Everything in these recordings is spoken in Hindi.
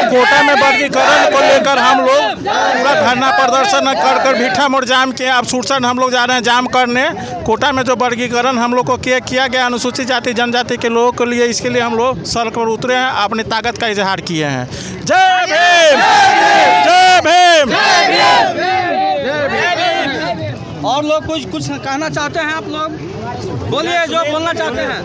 कोटा में वर्गीकरण को लेकर हम लोग पूरा धरना प्रदर्शन कर भीठा मोड़ जाम किए। अब सुरसर हम लोग जा रहे हैं जाम करने। कोटा में जो वर्गीकरण हम लोग को किया गया अनुसूचित जाति जनजाति के लोगों के लिए, इसके लिए हम लोग सड़क पर उतरे हैं, अपनी ताकत का इजहार किए हैं। जय भीम, जय भीम। और लोग कुछ कहना चाहते हैं? आप लोग बोलिए जो बोलना चाहते हैं।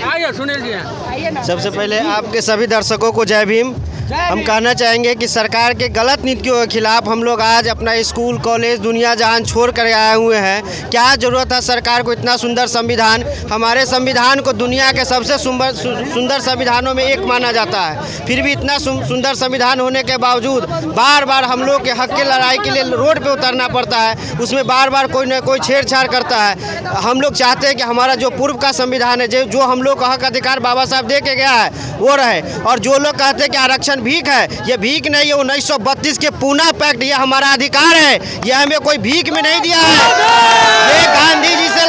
आइए सुनिए। सबसे पहले आपके सभी दर्शकों को जय भीम। हम कहना चाहेंगे कि सरकार के गलत नीतियों के खिलाफ हम लोग आज अपना स्कूल कॉलेज दुनिया जहान छोड़ कर आए हुए हैं। क्या ज़रूरत है सरकार को इतना सुंदर संविधान? हमारे संविधान को दुनिया के सबसे सुंदर संविधानों में एक माना जाता है, फिर भी इतना सुंदर संविधान होने के बावजूद बार बार हम लोग के हक की लड़ाई के लिए रोड पे उतरना पड़ता है। उसमें बार बार कोई न कोई छेड़छाड़ करता है। हम लोग चाहते हैं कि हमारा जो पूर्व का संविधान है, जो हम लोग का हक अधिकार बाबा साहब दे के गया है वो रहे। और जो लोग कहते हैं कि आरक्षण भीख है, ये भीख नहीं है। 1932 के पूना पैक्ट ये हमारा अधिकार है, ये हमें कोई भीख में नहीं दिया है। ये गांधी जी से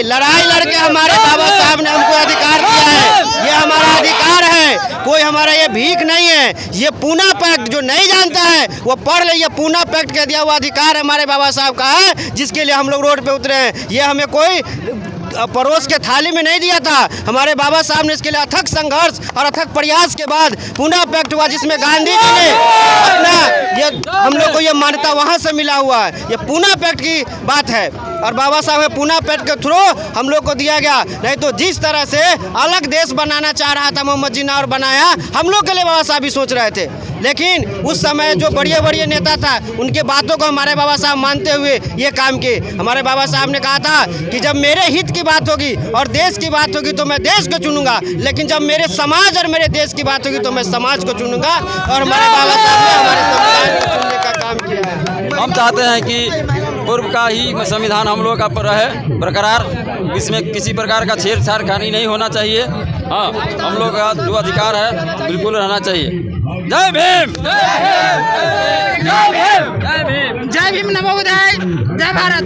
लड़ाई लड़के हमारे बाबा साहब ने हमको अधिकार दिया है। ये हमारा अधिकार है, कोई हमारा ये भीख नहीं है। ये पूना पैक्ट जो नहीं जानता है वो पढ़ ले, ये पूना पैक्ट के दिया हुआ अधिकार हमारे बाबा साहब का है, जिसके लिए हम लोग रोड पे उतरे हैं। ये हमें कोई परोस के थाली में नहीं दिया था। हमारे बाबा साहब ने इसके लिए अथक संघर्ष और अथक प्रयास के बाद पुनः पैक्ट हुआ, जिसमें गांधी जी ने अपना ये हम लोग को ये मान्यता वहाँ से मिला हुआ है। ये पुनः पैक्ट की बात है और बाबा साहब के पुनः पैक्ट के थ्रू हम लोग को दिया गया। नहीं तो जिस तरह से अलग देश बनाना चाह रहा था मोहम्मद जिन्ना और बनाया, हम लोग के लिए बाबा साहब भी सोच रहे थे। लेकिन उस समय जो बड़े नेता था, उनके बातों को हमारे बाबा साहब मानते हुए ये काम किए। हमारे बाबा साहब ने कहा था कि जब मेरे हित की बात होगी और देश की बात होगी तो मैं देश को चुनूंगा, लेकिन जब मेरे समाज और मेरे देश की बात होगी तो मैं समाज को चुनूंगा। और हमारे बाबा साहब ने हमारे संविधान को चुनने का काम किया है। हम चाहते हैं कि पूर्व का ही संविधान हम लोग का रहे बरकरार, इसमें किसी प्रकार का छेड़छाड़ खानी नहीं होना चाहिए। हाँ, हम लोग का जो अधिकार है बिल्कुल रहना चाहिए। जय भीम, जय भीम, नमो बुद्धाय, जय भारत।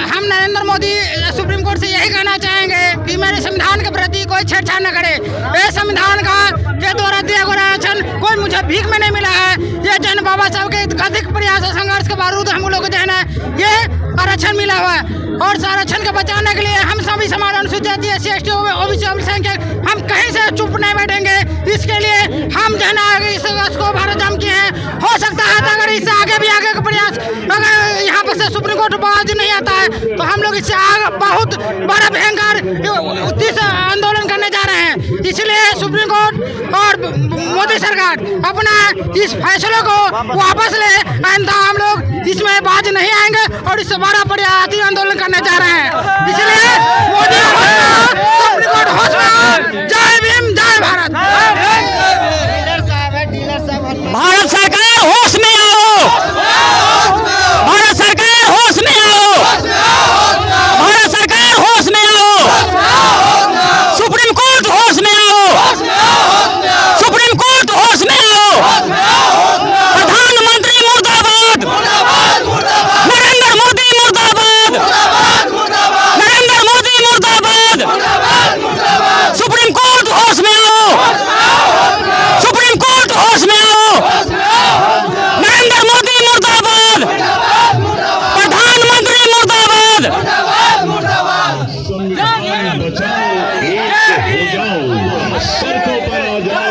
हम नरेंद्र मोदी सुप्रीम कोर्ट से यही कहना चाहेंगे कि मेरे संविधान के प्रति कोई छेड़छाड़ न करे। ये संविधान का के द्वारा दिया गया आरक्षण कोई मुझे भीख में नहीं मिला है। ये जन बाबा साहब के अधिक प्रयास और संघर्ष के बावजूद हम लोग को जो है ना ये आरक्षण मिला हुआ है। और इस आरक्षण को बचाने के लिए हम सभी समाज अनुसूचित जाति SC ST OBC अल्पसंख्यक हम कहीं से चुप नहीं बैठेंगे। इसके लिए हम जो है ना इसको भारत जाम किए हैं। हो सकता है अगर इससे आगे भी आगे का प्रयास अगर यहाँ पर से सुप्रीम कोर्ट आवाज नहीं आता है तो हम लोग इससे आगे बहुत बड़ा भयंकर आंदोलन करने जा रहे हैं। इसलिए सुप्रीम कोर्ट और मोदी सरकार अपना इस फैसले को वापस ले, हम लोग इसमें बाज नहीं आएंगे और इससे बड़ा आंदोलन करने जा रहे हैं। इसलिए मोदी